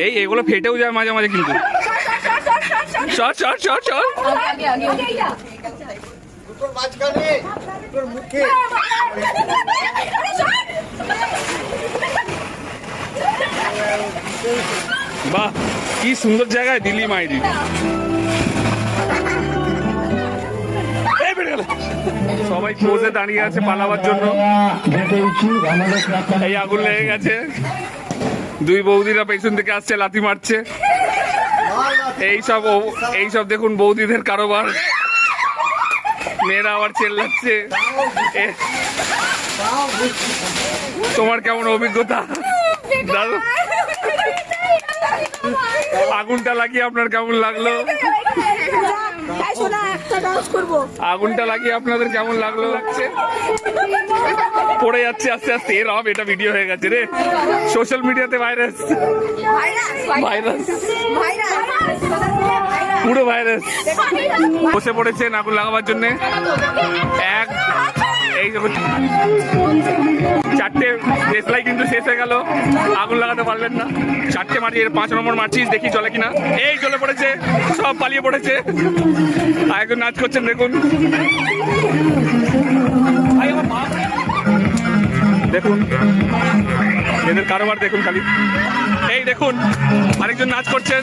এই এগুলো ফেটেও যায় মাঝে মাঝে কিন্তু। Short short short short. বাহ কি সুন্দর জায়গায় দিল্লি মাইরি। সবাই পোজে দাঁড়িয়ে আছে পালাবার জন্য। এই আগুন লেগে গেছে, দুই বৌদিরা পেছন থেকে আসছে, লাথি মারছে। এইসব দেখুন বৌদিদের কারোবার। মেয়েরা আবার চেল্লাচ্ছে। তোমার কেমন অভিজ্ঞতা দাদু? আগুনটা লাগিয়ে আপনার কেমন লাগলো? আগুনটা লাগিয়ে আপনাদের কেমন লাগলো? পড়ে যাচ্ছে আস্তে আস্তে। রব এটা ভিডিও হয়ে গেছে রে, সোশ্যাল মিডিয়াতে ভাইরাস ভাইরাস পুরো ভাইরাস। বসে পড়েছেন আগুন লাগাবার জন্য। এই যখন 4টে দেশলাই কিন্তু শেষ হয়ে গেল, আগুন লাগাতে পারলেন না। 4টে মারি, 5 নম্বর মারছিস, দেখি চলে কিনা। এই চলে পড়েছে, সব পালিয়ে পড়েছে। আর একজন নাচ করছেন দেখুন, দেখুন এদের কারোবার দেখুন খালি। এই দেখুন আরেকজন নাচ করছেন,